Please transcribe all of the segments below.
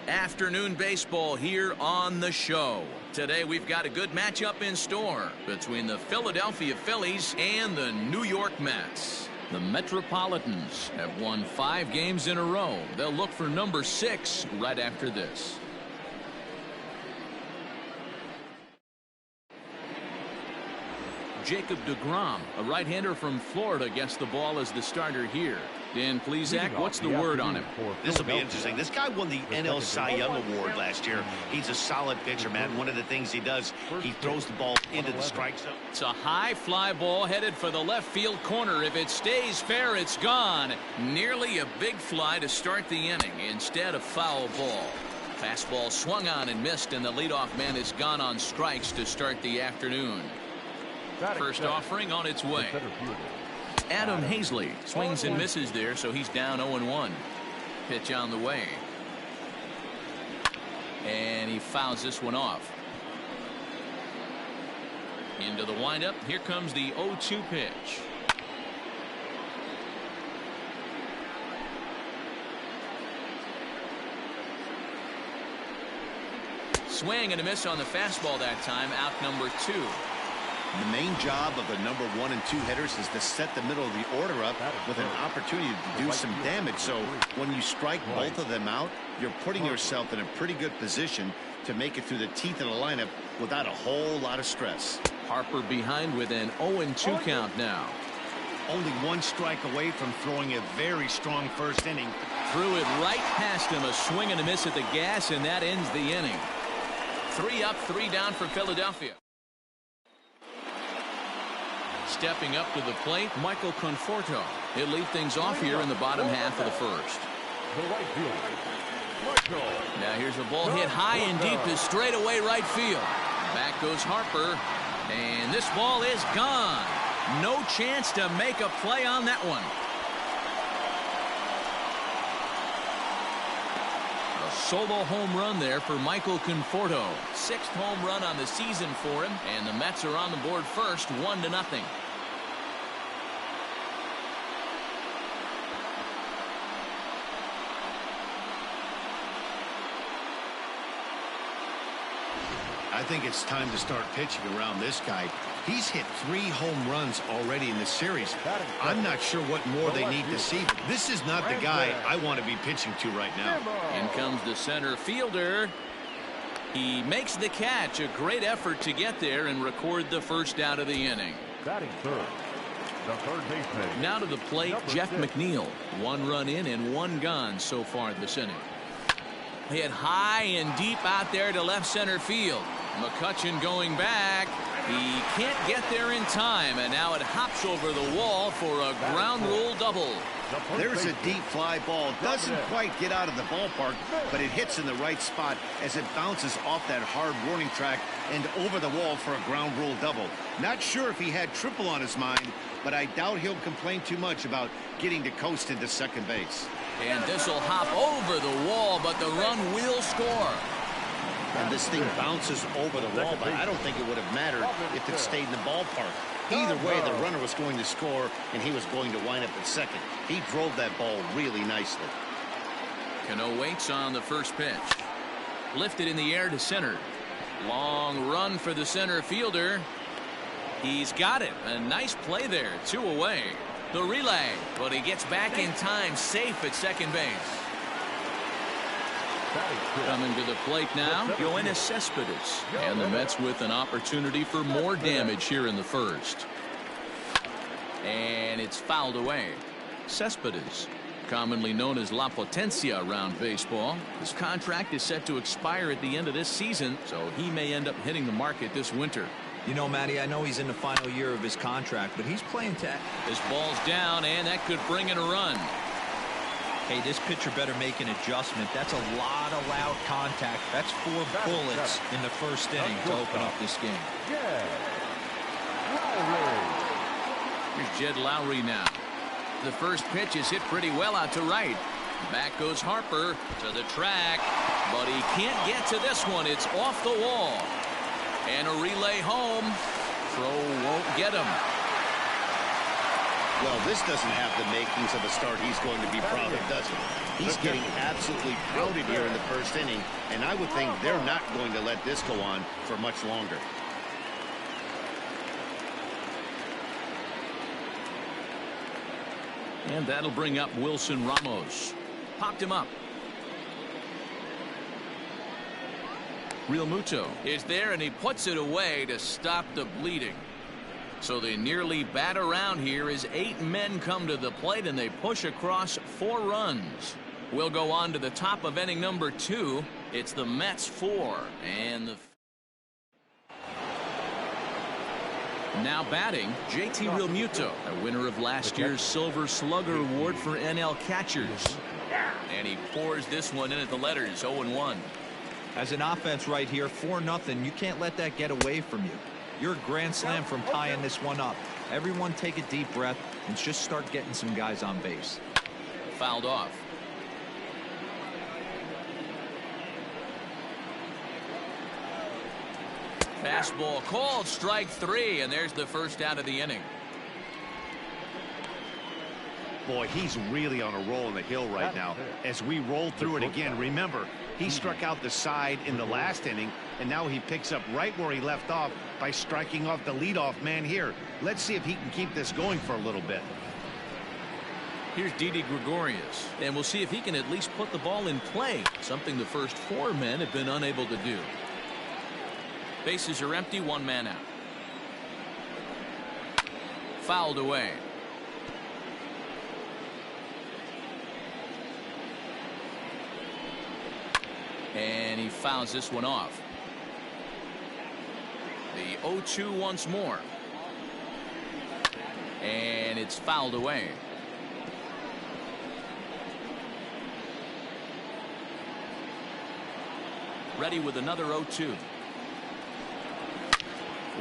Afternoon baseball here on the show. Today we've got a good matchup in store between the Philadelphia Phillies and the New York Mets. The Metropolitans have won 5 games in a row. They'll look for number 6 right after this. Jacob deGrom, a right-hander from Florida, gets the ball as the starter here. Dan Plesac, what's the word on him? This will be interesting. This guy won the NL Cy Young Award last year. He's a solid pitcher, man. One of the things he does, he throws the ball into the strike zone. It's a high fly ball headed for the left field corner. If it stays fair, it's gone. Nearly a big fly to start the inning. Instead, a foul ball. Fastball swung on and missed, and the leadoff man is gone on strikes to start the afternoon. First offering on its way. Adam Hazley swings and misses there, so he's down 0-1. Pitch on the way. And he fouls this one off. Into the windup. Here comes the 0-2 pitch. Swing and a miss on the fastball that time. Out number 2. The main job of the number 1 and 2 hitters is to set the middle of the order up with an opportunity to do some damage. So when you strike both of them out, you're putting yourself in a pretty good position to make it through the teeth of the lineup without a whole lot of stress. Harper behind with an 0-2 count now. Only 1 strike away from throwing a very strong first inning. Threw it right past him. A swing and a miss at the gas, and that ends the inning. 3 up, 3 down for Philadelphia. Stepping up to the plate, Michael Conforto. He'll lead things off here in the bottom half of the first. Now here's a ball hit high and deep to straightaway right field. Back goes Harper, and this ball is gone. No chance to make a play on that one. A solo home run there for Michael Conforto. 6th home run on the season for him, and the Mets are on the board first, 1-0. I think it's time to start pitching around this guy. He's hit 3 home runs already in the series. I'm not sure what more they need to see. This is not the guy I want to be pitching to right now. In comes the center fielder. He makes the catch. A great effort to get there and record the first out of the inning. Batting third, the third baseman. Now to the plate, Jeff McNeil. 1 run in and 1 gone so far this inning. Hit high and deep out there to left center field. McCutchen going back. He can't get there in time, and now it hops over the wall for a ground rule double. There's a deep fly ball. Doesn't quite get out of the ballpark, but it hits in the right spot as it bounces off that hard warning track and over the wall for a ground rule double. Not sure if he had triple on his mind, but I doubt he'll complain too much about getting to coast into second base. And this will hop over the wall, but the run will score. And this thing bounces over the wall, but I don't think it would have mattered if it stayed in the ballpark. Either way, the runner was going to score, and he was going to wind up at second. He drove that ball really nicely. Cano waits on the first pitch. Lifted in the air to center. Long run for the center fielder. He's got it. A nice play there. 2 away. The relay, but he gets back in time, safe at second base. Coming to the plate now, Yoenis Cespedes. And the Mets with an opportunity for more damage here in the first. And it's fouled away. Cespedes, commonly known as La Potencia around baseball. His contract is set to expire at the end of this season, so he may end up hitting the market this winter. You know, Matty, I know he's in the final year of his contract, but he's playing tag. This ball's down, and that could bring in a run. Hey, this pitcher better make an adjustment. That's a lot of loud contact. That's 4 bullets in the first inning to open up this game. Here's Jed Lowry now. The first pitch is hit pretty well out to right. Back goes Harper to the track, but he can't get to this one. It's off the wall. And a relay home. Throw won't get him. Well, this doesn't have the makings of a start he's going to be proud of, does it? He's getting absolutely pounded here in the first inning, and I would think they're not going to let this go on for much longer. And that'll bring up Wilson Ramos. Popped him up. Real Muto is there, and he puts it away to stop the bleeding. So they nearly bat around here as 8 men come to the plate, and they push across 4 runs. We'll go on to the top of inning number 2. It's the Mets 4 and the now batting JT Realmuto, a winner of last year's Silver Slugger Award for NL catchers, and he pours this one in at the letters. 0-1. As an offense right here, 4-0. You can't let that get away from you. You're a grand slam from tying this one up. Everyone take a deep breath and just start getting some guys on base. Fouled off. Fastball called, strike 3, and there's the first out of the inning. Boy, he's really on a roll in the hill right now. As we roll through it again, remember, he struck out the side in the last inning, and now he picks up right where he left off by striking off the leadoff man here. Let's see if he can keep this going for a little bit. Here's Didi Gregorius, and we'll see if he can at least put the ball in play, something the first 4 men have been unable to do. Bases are empty, 1 man out. Fouled away. And he fouls this one off. The 0-2 once more. And it's fouled away. Ready with another 0-2.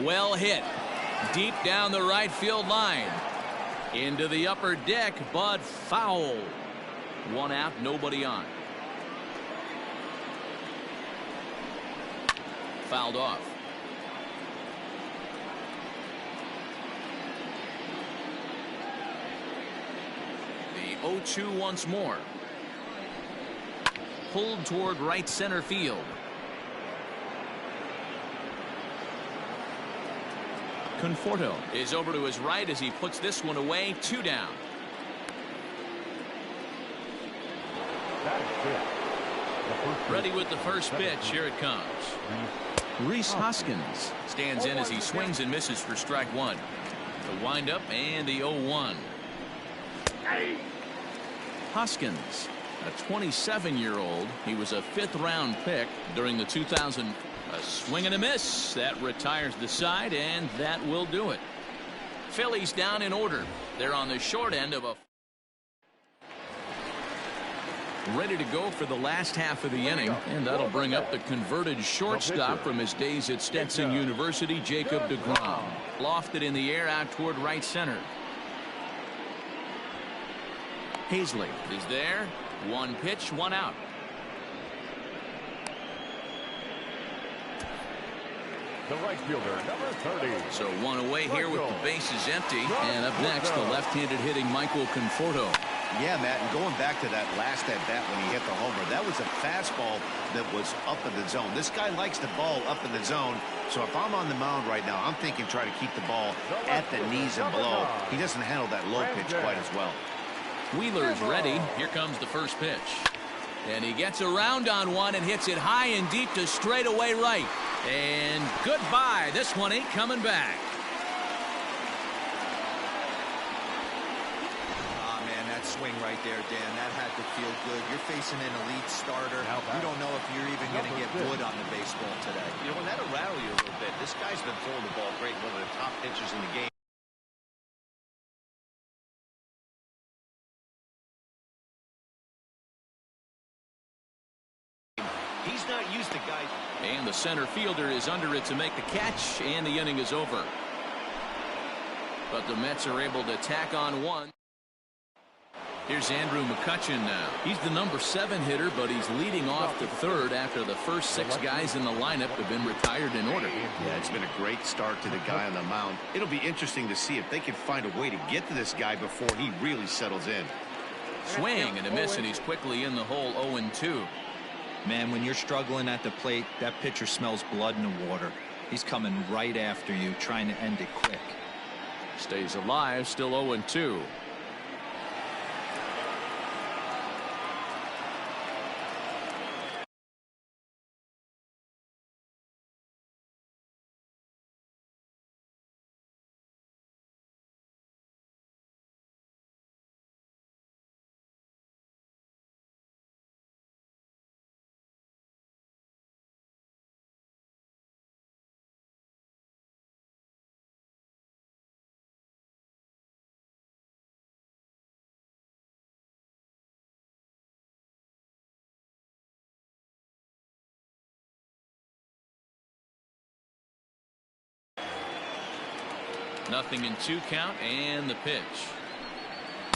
Well hit. Deep down the right field line. Into the upper deck, but foul. 1 out, nobody on. Fouled off. The 0-2 once more. Pulled toward right center field. Conforto is over to his right as he puts this one away. 2 down. Ready with the first pitch. Here it comes. Rhys Hoskins stands in as he swings and misses for strike 1. The windup and the 0-1. Hoskins, a 27-year-old. He was a 5th round pick during the 2000. A swing and a miss. That retires the side, and that will do it. Phillies down in order. They're on the short end of a ready to go for the last half of the inning, and that'll bring up the converted shortstop from his days at Stetson University, Jacob deGrom. Lofted in the air out toward right center. Hazley is there. 1 pitch, 1 out. The right fielder, number 30. So 1 away here with the bases empty, and up next the left-handed hitting Michael Conforto. Yeah, Matt, and going back to that last at-bat when he hit the homer, that was a fastball that was up in the zone. This guy likes the ball up in the zone, so if I'm on the mound right now, I'm thinking try to keep the ball at the knees and below. He doesn't handle that low pitch quite as well. Wheeler's ready. Here comes the first pitch. And he gets around on one and hits it high and deep to straightaway right. And goodbye. This one ain't coming back. Swing right there, Dan. That had to feel good. You're facing an elite starter. You don't know if you're even going to get wood on the baseball today. You know, and that'll rattle you a little bit. This guy's been throwing the ball great, one of the top pitchers in the game. He's not used to guys. And the center fielder is under it to make the catch, and the inning is over. But the Mets are able to tack on one. Here's Andrew McCutchen now. He's the number 7 hitter, but he's leading off the third after the first 6 guys in the lineup have been retired in order. Yeah, it's been a great start to the guy on the mound. It'll be interesting to see if they can find a way to get to this guy before he really settles in. Swing and a miss, and he's quickly in the hole 0-2. Man, when you're struggling at the plate, that pitcher smells blood in the water. He's coming right after you, trying to end it quick. Stays alive, still 0-2. Nothing in 2 count, and the pitch.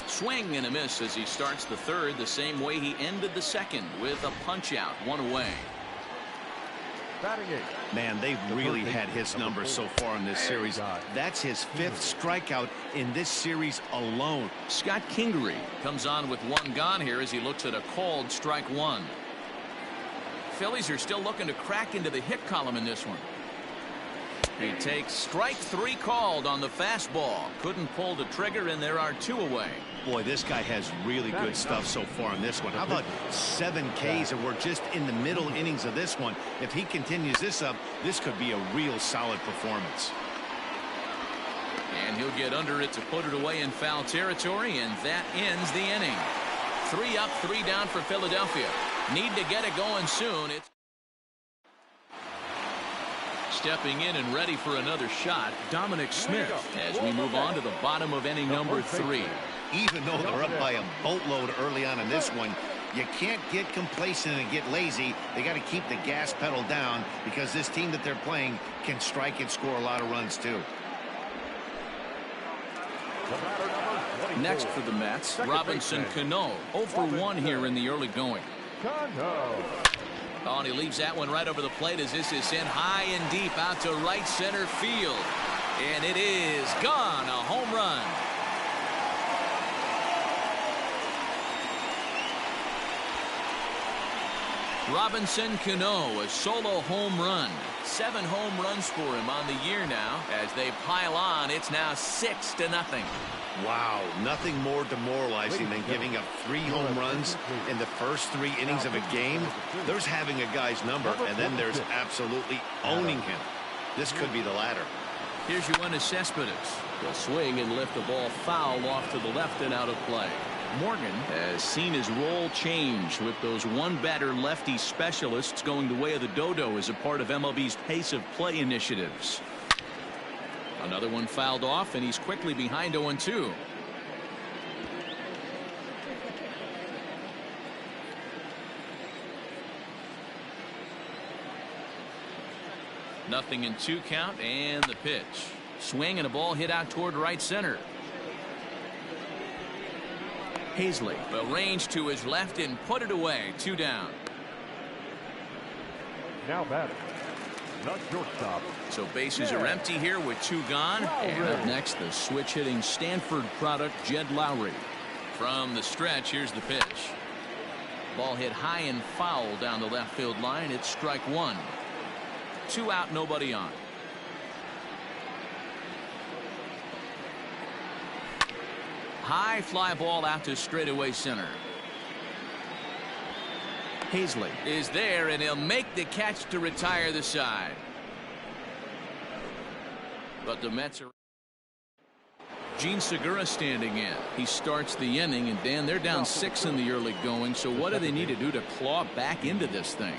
Swing and a miss as he starts the third the same way he ended the second, with a punch out, 1 away. Man, they've really had his number so far in this series. That's his 5th strikeout in this series alone. Scott Kingery comes on with 1 gone here as he looks at a called strike 1. Phillies are still looking to crack into the hit column in this one. He takes strike 3 called on the fastball. Couldn't pull the trigger, and there are 2 away. Boy, this guy has really good stuff so far in this one. How about 7 Ks, and we're just in the middle innings of this one. If he continues this up, this could be a real solid performance. And he'll get under it to put it away in foul territory, and that ends the inning. 3 up, 3 down for Philadelphia. Need to get it going soon. It's stepping in and ready for another shot, Dominic Smith, as we move on to the bottom of inning number 3. Even though they're up by a boatload early on in this one, you can't get complacent and get lazy. They got to keep the gas pedal down, because this team that they're playing can strike and score a lot of runs too. Next for the Mets, Robinson Cano, 0 for 1 here in the early going. Oh, and he leaves that one right over the plate as this is in high and deep out to right center field. And it is gone, a home run. Robinson Cano, a solo home run. 7 home runs for him on the year now. As they pile on, it's now 6-0. Wow, nothing more demoralizing than giving up 3 home runs in the first 3 innings of a game. There's having a guy's number, and then there's absolutely owning him. This could be the latter. Here's Yoenis Cespedes. He'll swing and lift the ball foul off to the left and out of play. Morgan has seen his role change with those 1-batter lefty specialists going the way of the dodo as a part of MLB's pace of play initiatives. Another one fouled off, and he's quickly behind 0-2. Nothing in 2 count, and the pitch. Swing and a ball hit out toward right center. Hazley will range to his left and put it away. 2 down. Now batting, not shortstop. So bases are empty here with 2 gone. And up next, the switch hitting Stanford product, Jed Lowry. From the stretch, here's the pitch. Ball hit high and foul down the left field line. It's strike 1. 2 out, nobody on. High fly ball out to straightaway center. Hazley is there, and he'll make the catch to retire the side. But the Mets are. Gene Segura standing in. He starts the inning, and Dan, they're down 6 in the early going. So what do they need to do to claw back into this thing?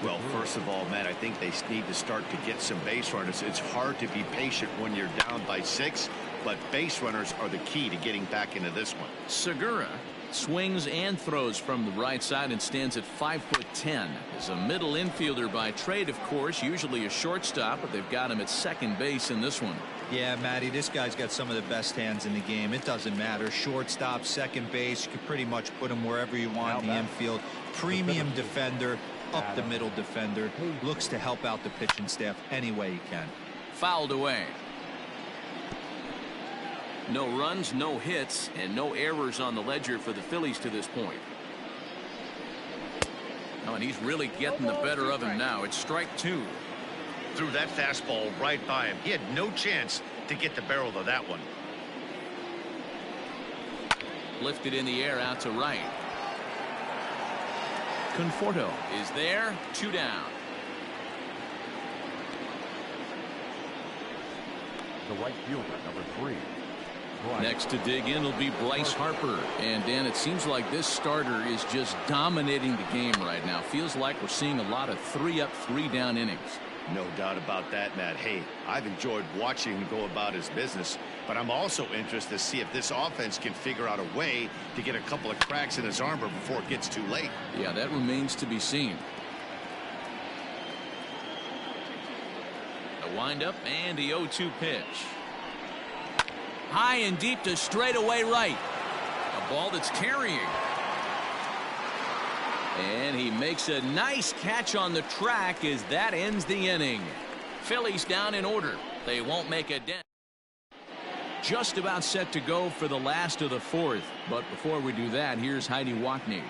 Well, first of all, Matt, I think they need to start to get some base runners. It's hard to be patient when you're down by 6, but base runners are the key to getting back into this one. Segura Swings and throws from the right side and stands at 5'10". Is a middle infielder by trade, of course, usually a shortstop, but they've got him at second base in this one. Yeah, Matty, this guy's got some of the best hands in the game. It doesn't matter. Shortstop, second base, you can pretty much put him wherever you want in the infield. Premium defender, up the middle defender. Looks to help out the pitching staff any way he can. Fouled away. No runs, no hits, and no errors on the ledger for the Phillies to this point. Oh, and he's really getting the better of him now. It's strike two. Threw that fastball right by him. He had no chance to get the barrel of that one. Lifted in the air out to right. Conforto is there. 2 down. The right fielder, number 3. Next to dig in will be Bryce Harper. And Dan, it seems like this starter is just dominating the game right now. Feels like we're seeing a lot of 3-up, 3-down innings. No doubt about that, Matt. Hey, I've enjoyed watching him go about his business, but I'm also interested to see if this offense can figure out a way to get a couple of cracks in his armor before it gets too late. Yeah, that remains to be seen. A windup and the 0-2 pitch. High and deep to straightaway right. A ball that's carrying. And he makes a nice catch on the track as that ends the inning. Phillies down in order. They won't make a dent. Just about set to go for the last of the fourth. But before we do that, here's Heidi Watney.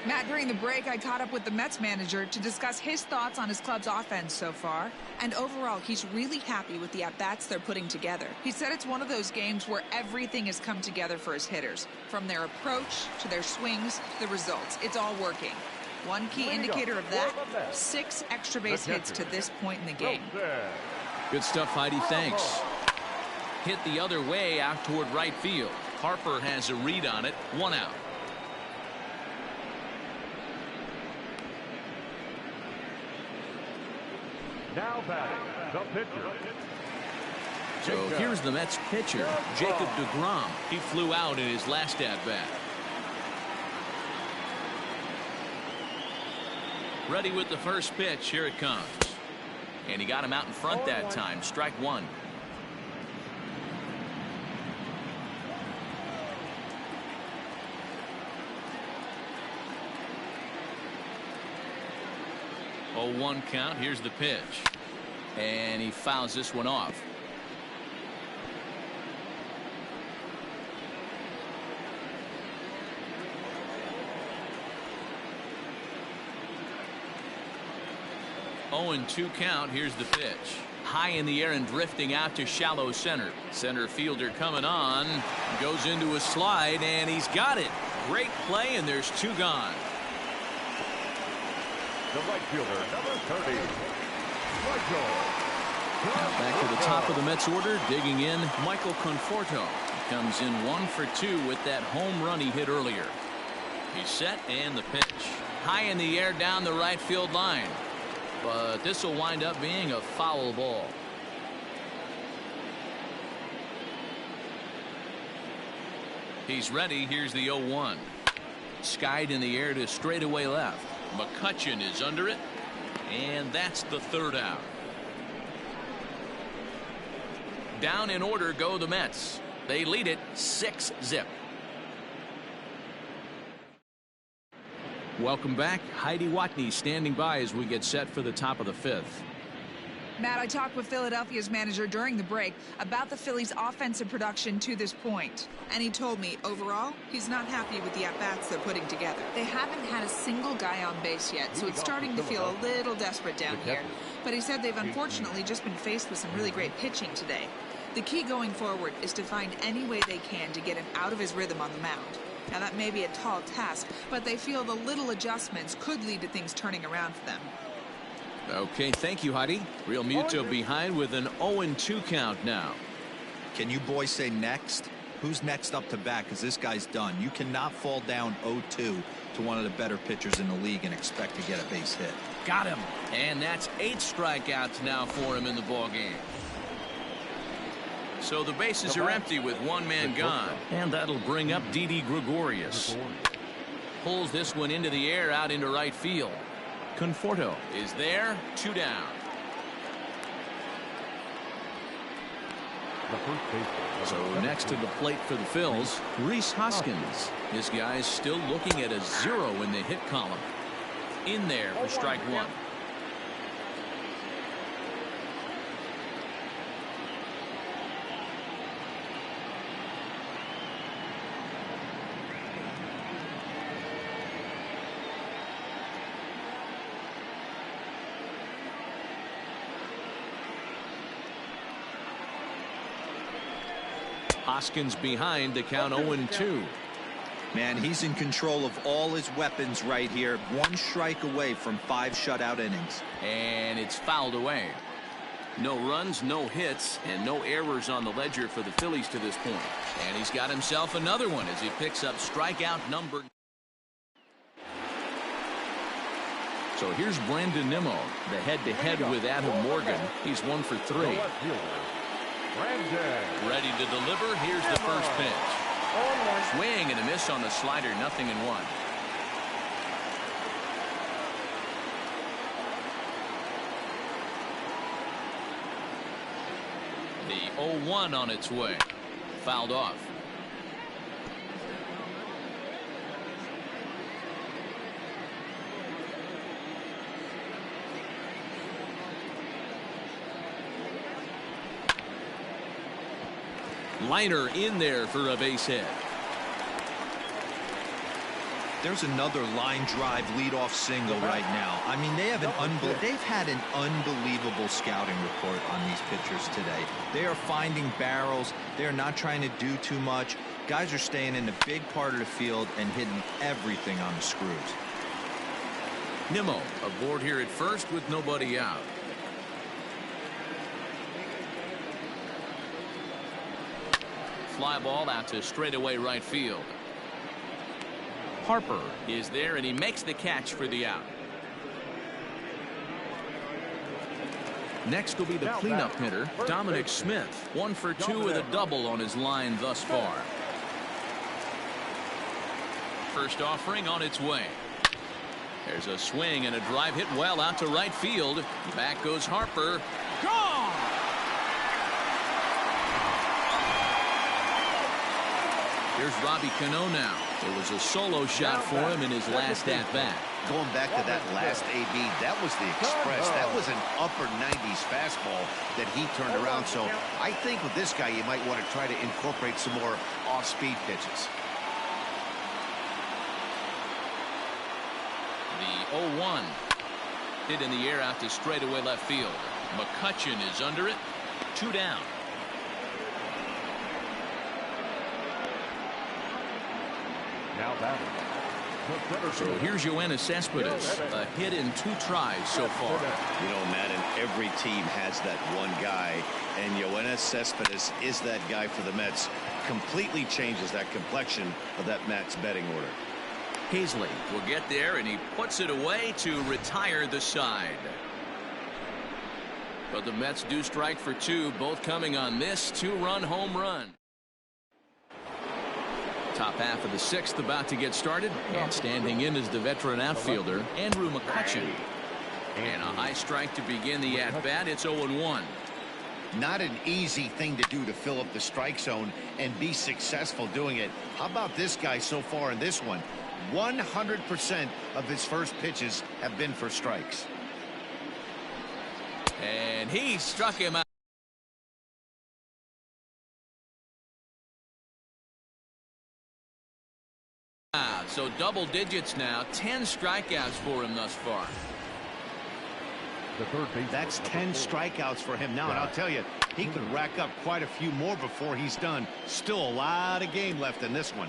Matt, during the break, I caught up with the Mets manager to discuss his thoughts on his club's offense so far. And overall, he's really happy with the at-bats they're putting together. He said it's one of those games where everything has come together for his hitters. From their approach to their swings to the results. It's all working. One key indicator of that, 6 extra base hits to this point in the game. Good stuff, Heidi. Thanks. Hit the other way out toward right field. Harper has a read on it. 1 out. Now batting, the pitcher. So here's the Mets pitcher, Jacob deGrom. He flew out in his last at-bat. Ready with the first pitch. Here it comes. And he got him out in front that time. Strike 1. Oh, 1 count. Here's the pitch. And he fouls this one off. Oh, and 2 count. Here's the pitch. High in the air and drifting out to shallow center. Center fielder coming on. Goes into a slide, and he's got it. Great play, and there's 2 gone. The right fielder, number 30. Michael. Back to the top of the Mets order, digging in, Michael Conforto. Comes in 1 for 2 with that home run he hit earlier. He's set, and the pitch. High in the air down the right field line. But this will wind up being a foul ball. He's ready. Here's the 0-1. Skied in the air to straightaway left. McCutchen is under it, and that's the 3rd out. Down in order go the Mets. They lead it 6-0. Welcome back. Heidi Watney standing by as we get set for the top of the 5th. Matt, I talked with Philadelphia's manager during the break about the Phillies' offensive production to this point. And he told me, overall, he's not happy with the at-bats they're putting together. They haven't had a single guy on base yet, so it's starting to feel a little desperate down here. But he said they've unfortunately just been faced with some really great pitching today. The key going forward is to find any way they can to get him out of his rhythm on the mound. Now, that may be a tall task, but they feel the little adjustments could lead to things turning around for them. Okay, thank you, Heidi. Real Muto behind with an 0-2 count now. Can you boys say next? Who's next up to bat? Because this guy's done. You cannot fall down 0-2 to one of the better pitchers in the league and expect to get a base hit. Got him. And that's 8 strikeouts now for him in the ballgame. So the bases are empty with one man gone. And that'll bring up Didi Gregorius. Pulls this one into the air out into right field. Conforto is there. 2 down. So next to the plate for the Phils, Rhys Hoskins. This guy's still looking at a 0 in the hit column. In there for strike 1. Hoskins behind, the count 0-2. Man, he's in control of all his weapons right here. 1 strike away from 5 shutout innings. And it's fouled away. No runs, no hits, and no errors on the ledger for the Phillies to this point. And he's got himself another one as he picks up strikeout number. So here's Brandon Nimmo, the head-to-head with Adam Morgan. He's 1 for 3. Ready to deliver. Here's the first pitch. Swing and a miss on the slider. 0-1. The 0-1 on its way. Fouled off. Liner in there for a base hit. There's another line drive leadoff single right now. I mean, they've had an unbelievable scouting report on these pitchers today. They are finding barrels. They're not trying to do too much. Guys are staying in the big part of the field and hitting everything on the screws. Nimmo aboard here at first with nobody out. Fly ball out to straightaway right field. Harper is there, and he makes the catch for the out. Next will be the cleanup hitter, Dominic Smith. 1 for 2 with a double on his line thus far. First offering on its way. There's a swing and a drive hit well out to right field. Back goes Harper. Gone! Here's Robbie Cano now. It was a solo shot for him in his last at-bat. Going back to that last AB, that was the express. That was an upper 90s fastball that he turned around. So I think with this guy, you might want to try to incorporate some more off-speed pitches. The 0-1 hit in the air out to straightaway left field. McCutchen is under it. 2 down. Now batting. So here's Yoenis Cespedes, a hit in 2 tries so far. You know, Madden, every team has that one guy, and Yoenis Cespedes is that guy for the Mets. Completely changes that complexion of that Mets betting order. Hazley will get there, and he puts it away to retire the side. But the Mets do strike for 2, both coming on this 2-run home run. Top half of the 6th about to get started, and standing in is the veteran outfielder Andrew McCutchen. And a high strike to begin the at-bat. It's 0-1. Not an easy thing to do to fill up the strike zone and be successful doing it. How about this guy so far in this one? 100% of his first pitches have been for strikes. And he struck him out. So double digits now, 10 strikeouts for him thus far. That's 10 strikeouts for him now, and I'll tell you, he could rack up quite a few more before he's done. Still a lot of game left in this one.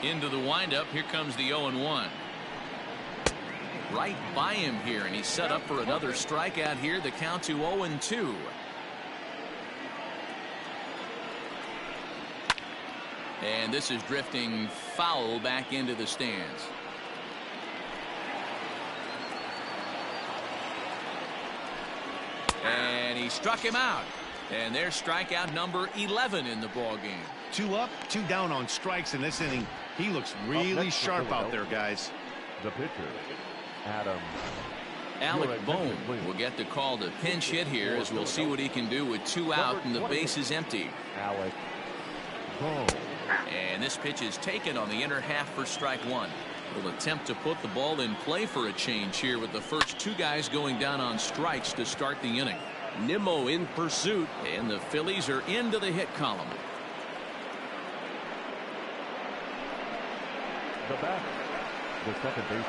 Into the windup. Here comes the 0-1. right by him here, and he's set up for another strikeout here. The count to 0-2. And this is drifting foul back into the stands. And he struck him out. And there's strikeout number 11 in the ball game. 2 up, 2 down on strikes in this inning. He looks really sharp out there, guys. The pitcher, Adam. Alec Bohm will get the call to pinch hit here, as we'll see what he can do with 2 out and the base is empty. Alec Bohm. And this pitch is taken on the inner half for strike 1. Will attempt to put the ball in play for a change here, with the first 2 guys going down on strikes to start the inning. Nimmo in pursuit, and the Phillies are into the hit column. The batter, the second baseman.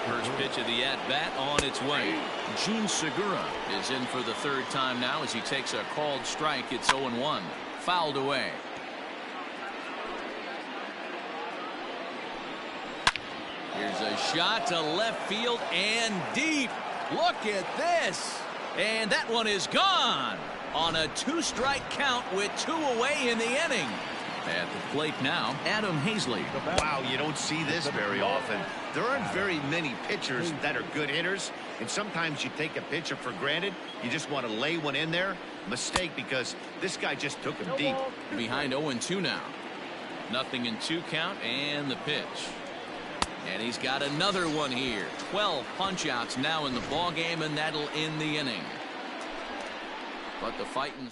First pitch of the at-bat on its way. Gene Segura is in for the 3rd time now as he takes a called strike. It's 0-1. Fouled away. Here's a shot to left field and deep. Look at this. And that one is gone on a 2-strike count with 2 away in the inning. At the plate now, Adam Hazley. Wow, you don't see this very often. There aren't very many pitchers that are good hitters, and sometimes you take a pitcher for granted. You just want to lay one in there. Mistake, because this guy just took him deep. Behind 0-2 now. Nothing in 2 count, and the pitch. And he's got another one here. 12 punch-outs now in the ball game, and that'll end the inning. But the fighting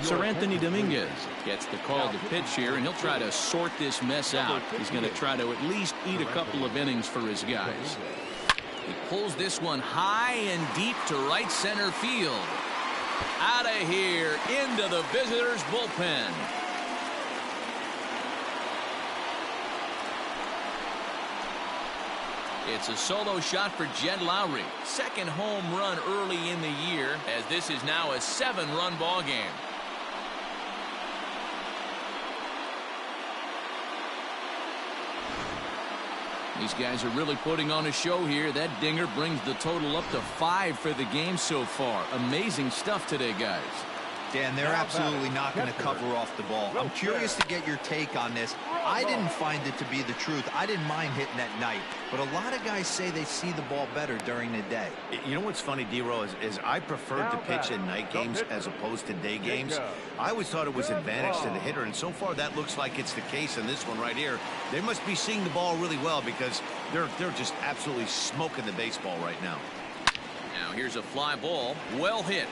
Sir Anthony Dominguez gets the call to pitch here, and he'll try to sort this mess out. He's going to try to at least eat a couple of innings for his guys. He pulls this one high and deep to right center field. Out of here into the visitors' bullpen. It's a solo shot for Jed Lowry. 2nd home run early in the year, as this is now a 7-run ball game. These guys are really putting on a show here. That dinger brings the total up to 5 for the game so far. Amazing stuff today, guys. Dan, they're absolutely not going to cover off the ball. I'm curious to get your take on this. I didn't find it to be the truth. I didn't mind hitting at night, but a lot of guys say they see the ball better during the day. You know what's funny, D-Row, is I prefer to pitch in night games as opposed to day games. I always thought it was advantage to the hitter, and so far that looks like it's the case in this one right here. They must be seeing the ball really well, because they're just absolutely smoking the baseball right now. Now here's a fly ball, well hit.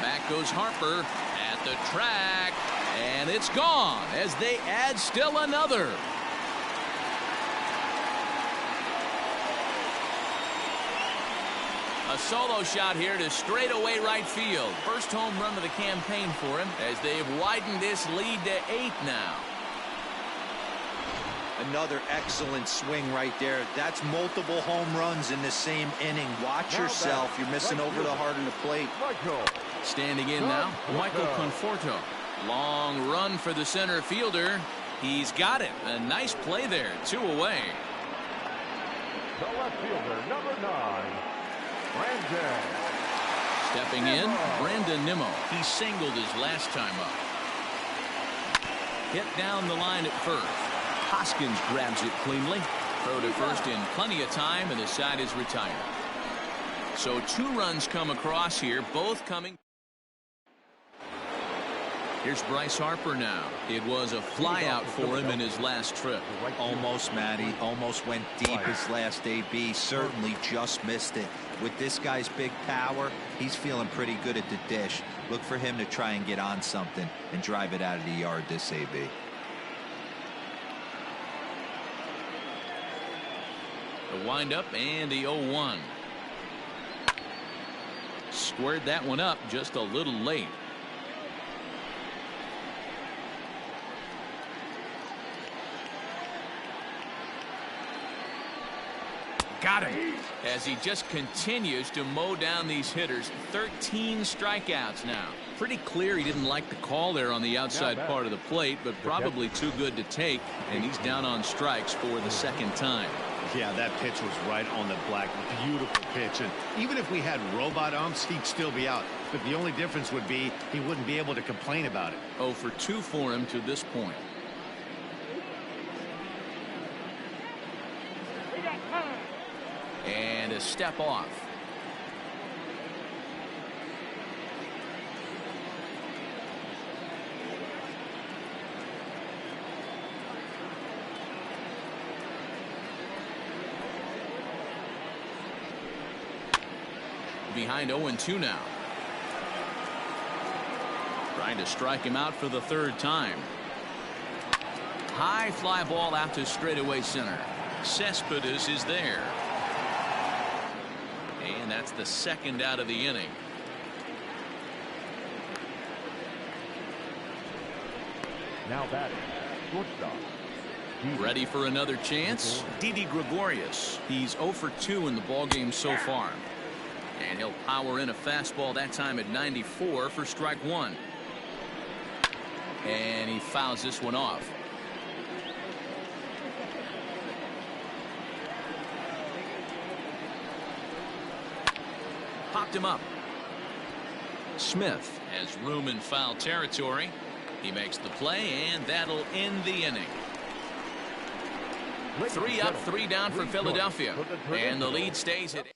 Back goes Harper at the track, and it's gone as they add still another. A solo shot here to straightaway right field. First home run of the campaign for him, as they've widened this lead to 8 now. Another excellent swing right there. That's multiple home runs in the same inning. Watch yourself. You're missing over the heart of the plate. Standing in now, Michael Conforto. Long run for the center fielder. He's got it. A nice play there. 2 away. The left fielder, number 9, Brandon. Stepping in, Brandon Nimmo. He singled his last time up. Hit down the line at first. Hoskins grabs it cleanly. Throw to first in plenty of time, and the side is retired. So 2 runs come across here, both coming. Here's Bryce Harper now. It was a fly out for him in his last trip. Almost, Matty. Almost went deep his last AB. Certainly just missed it. With this guy's big power, he's feeling pretty good at the dish. Look for him to try and get on something and drive it out of the yard this AB. The windup and the 0-1. Squared that one up just a little late. Got him. As he just continues to mow down these hitters. 13 strikeouts now. pretty clear he didn't like the call there on the outside part of the plate, but probably too good to take, and he's down on strikes for the second time. Yeah, that pitch was right on the black. Beautiful pitch. And even if we had robot umps, he'd still be out. But the only difference would be he wouldn't be able to complain about it. 0 for 2 for him to this point. And a step off. Behind 0-2 now. Trying to strike him out for the third time. High fly ball out to straightaway center. Cespedes is there. And that's the second out of the inning. Now batting, shortstop. Ready for another chance? Didi Gregorius. He's 0 for 2 in the ballgame so far. And he'll power in a fastball that time at 94 for strike one. And he fouls this one off. Popped him up. Smith has room in foul territory. He makes the play, and that'll end the inning. 3 up, 3 down for Philadelphia. And the lead stays at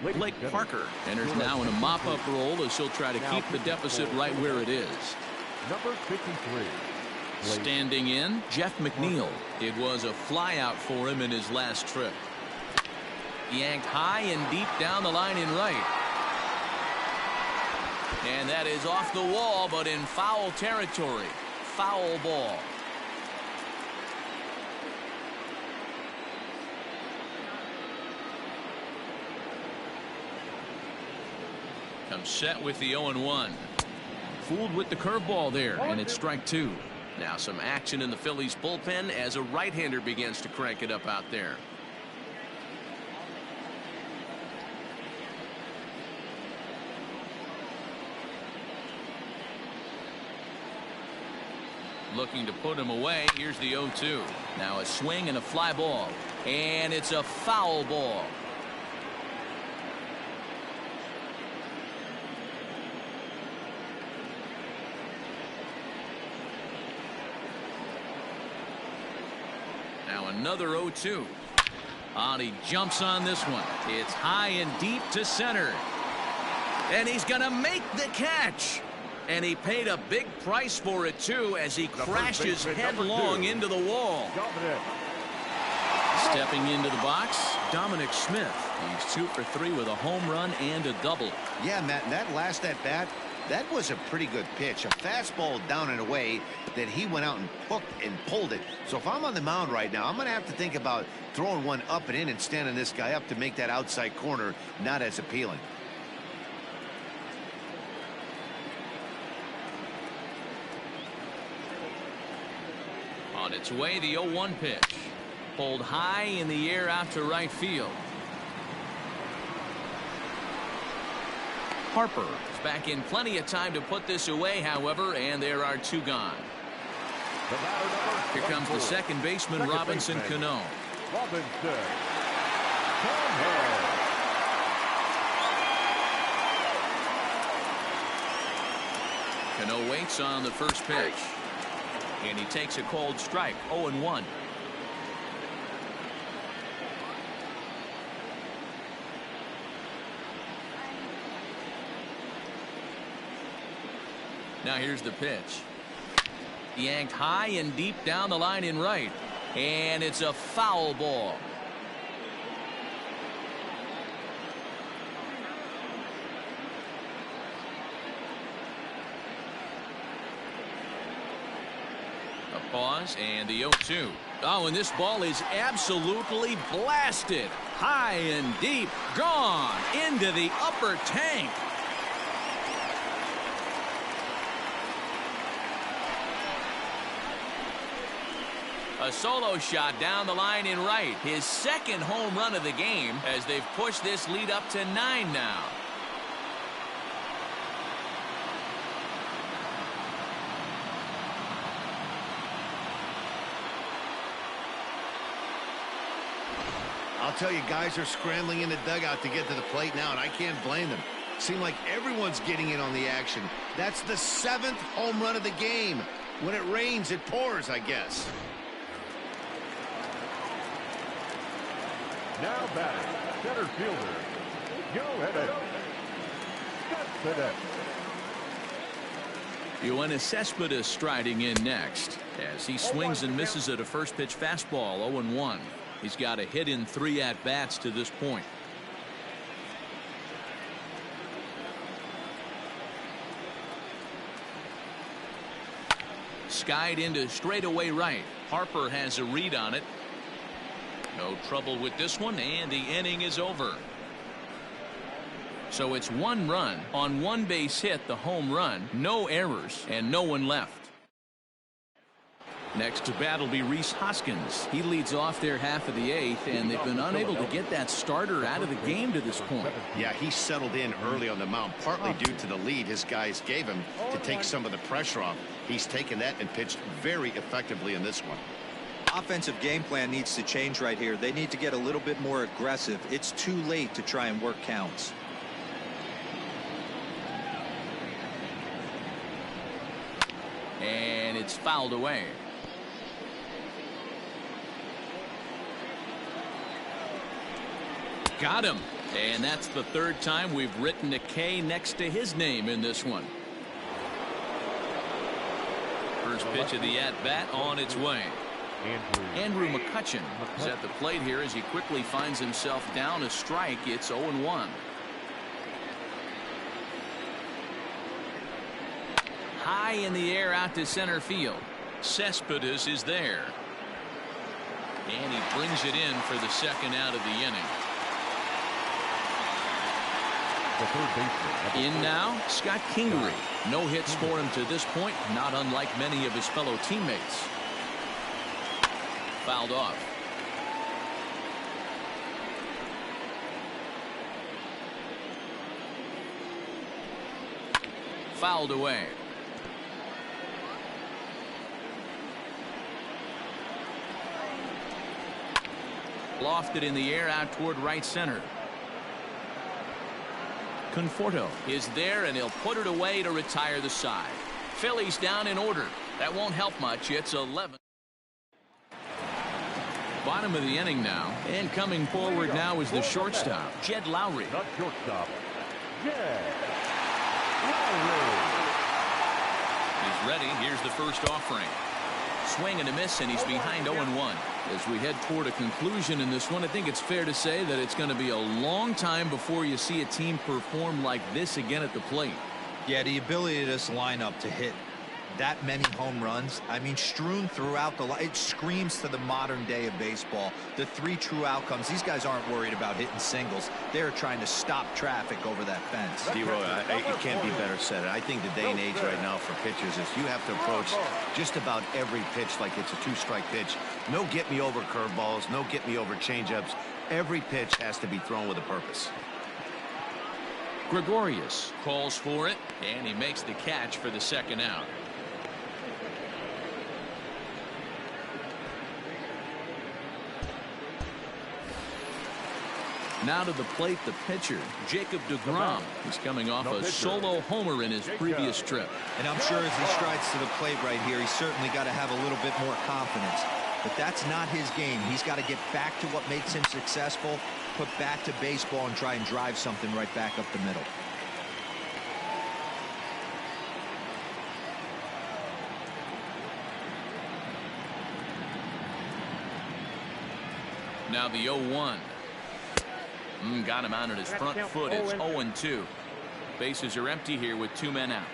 Blake Parker enters now in a mop-up role as he'll try to keep the deficit right where it is. Number 53. Standing in, Jeff McNeil. It was a flyout for him in his last trip. Yanked high and deep down the line in right. And that is off the wall, but in foul territory. Foul ball. Comes set with the 0-1. Fooled with the curveball there, and it's strike two. Now some action in the Phillies bullpen as a right-hander begins to crank it up out there. Looking to put him away. Here's the 0-2. Now a swing and a fly ball, and it's a foul ball. Now another 0-2. And he jumps on this one. It's high and deep to center. And he's going to make the catch. And he paid a big price for it, too, as he crashes headlong into the wall. Stepping into the box, Dominic Smith. He's 2 for 3 with a home run and a double. Yeah, Matt, that last at bat, that was a pretty good pitch. A fastball down and away that he went out and hooked and pulled it. So if I'm on the mound right now, I'm going to have to think about throwing one up and in and standing this guy up to make that outside corner not as appealing. On its way, the 0-1 pitch. Pulled high in the air out to right field. Harper is back in plenty of time to put this away, however, and there are 2 gone. Here comes the second baseman, Robinson Cano. Cano waits on the first pitch. And he takes a cold strike. 0-1. Now here's the pitch. Yanked high and deep down the line in right. And it's a foul ball. A pause and the 0-2. Oh, and this ball is absolutely blasted. High and deep. Gone into the upper tank. A solo shot down the line in right. His second home run of the game as they've pushed this lead up to 9 now. I'll tell you, guys are scrambling in the dugout to get to the plate now, and I can't blame them. Seems like everyone's getting in on the action. That's the 7th home run of the game. When it rains, it pours, I guess. Now batting, center fielder, Joe Hedges. Yoenis Cespedes striding in next as he swings and misses at a first pitch fastball. 0-1. He's got a hit in 3 at-bats to this point. Skied into straightaway right. Harper has a read on it. No trouble with this one, and the inning is over. So it's 1 run on 1 base hit, the home run, no errors, and no one left. Next to bat will be Rhys Hoskins. He leads off their half of the 8th, and they've been unable to get that starter out of the game to this point. Yeah, he settled in early on the mound, partly due to the lead his guys gave him to take some of the pressure off. He's taken that and pitched very effectively in this one. Offensive game plan needs to change right here. They need to get a little bit more aggressive. It's too late to try and work counts. And it's fouled away. Got him. And that's the 3rd time we've written a K next to his name in this one. First pitch of the at-bat on its way. Andrew McCutchen is at the plate here as he quickly finds himself down a strike. It's 0-1. High in the air out to center field. Cespedes is there. And he brings it in for the 2nd out of the inning. In now, Scott Kingery. No hits for him to this point, not unlike many of his fellow teammates. Fouled off. Fouled away. Lofted in the air out toward right center. Conforto is there, and he'll put it away to retire the side. Phillies down in order. That won't help much. It's 11. Bottom of the inning now, and coming forward now is the shortstop, Jed Lowry. Not shortstop, Jed Lowry. He's ready. Here's the first offering. Swing and a miss, and he's behind 0-1. As we head toward a conclusion in this one, I think it's fair to say that it's going to be a long time before you see a team perform like this again at the plate. Yeah, the ability of this lineup to hit that many home runs, I mean, strewn throughout the line, it screams to the modern day of baseball. The 3 true outcomes. These guys aren't worried about hitting singles. They're trying to stop traffic over that fence. D-Roy, it can't be better said. I think the day and age right now for pitchers is you have to approach just about every pitch like it's a 2-strike pitch. No get-me-over curveballs, no get-me-over changeups. Every pitch has to be thrown with a purpose. Gregorius calls for it, and he makes the catch for the 2nd out. Now to the plate, the pitcher, Jacob deGrom. He's coming off a solo homer in his previous trip. And I'm sure as he strides to the plate right here, he's certainly got to have a little bit more confidence. But that's not his game. He's got to get back to what makes him successful, put back to baseball, and try and drive something right back up the middle. Now the 0-1. Got him out at his front foot. It's 0-2. Bases are empty here with 2 men out.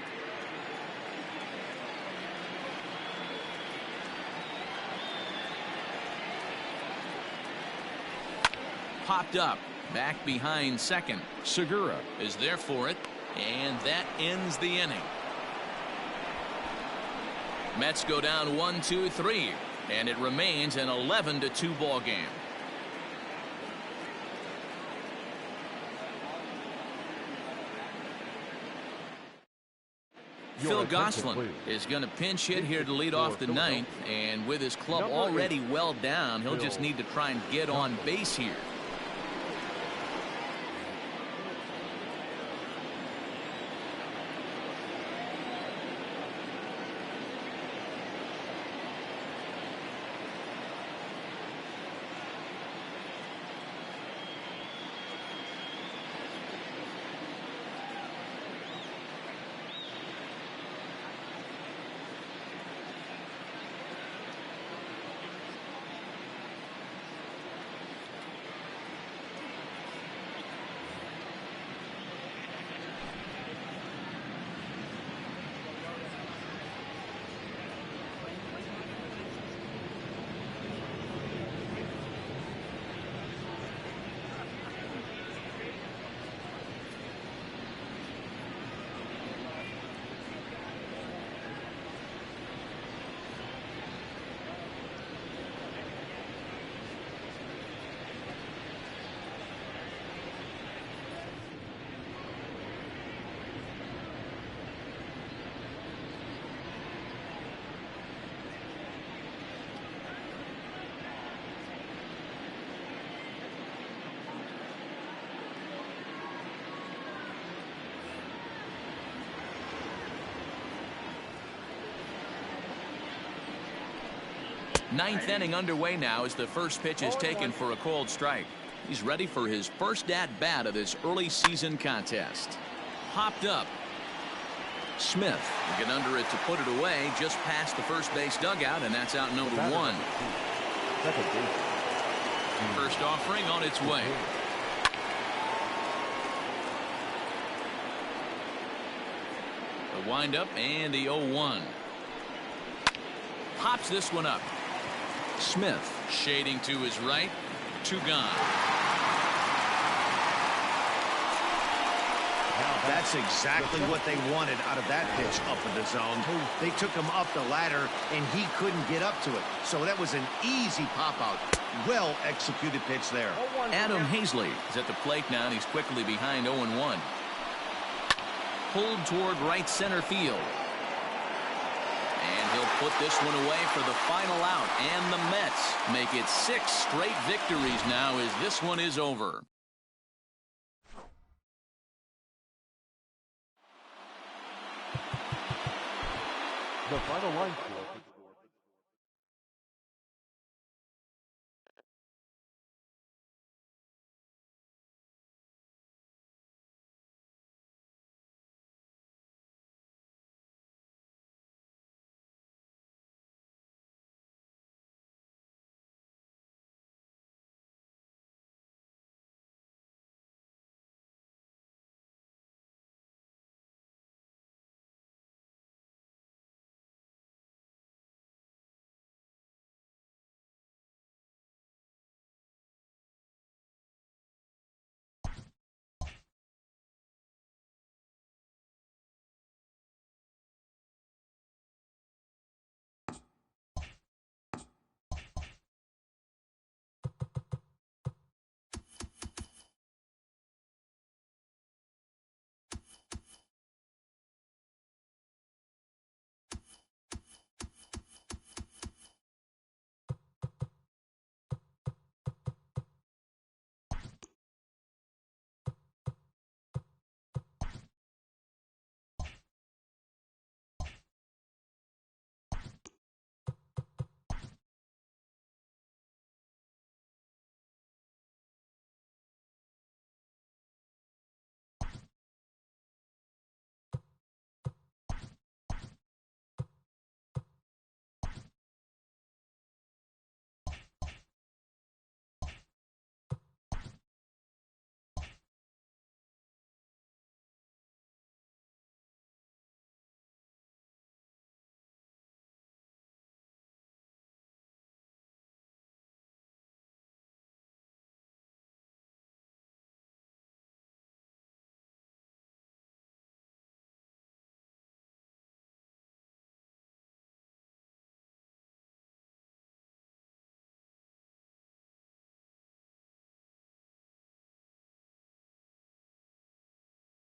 Popped up. Back behind second. Segura is there for it. And that ends the inning. Mets go down 1-2-3. And it remains an 11-2 ball game. Phil Gosselin is going to pinch hit here to lead off the 9th, and with his club already well down, he'll just need to try and get on base here. Ninth inning underway now as the first pitch is taken for a cold strike. He's ready for his first at-bat of this early season contest. Hopped up. Smith will get under it to put it away just past the first base dugout, and that's out number one. First offering on its way. The windup and the 0-1. Pops this one up. Smith shading to his right. 2 gone. That's exactly what they wanted out of that pitch up in the zone. They took him up the ladder, and he couldn't get up to it. So that was an easy pop-out. Well executed pitch there. Adam Hazley is at the plate now, and he's quickly behind 0-1. Pulled toward right center field. And he'll put this one away for the final out. And the Mets make it 6 straight victories now as this one is over. The final line.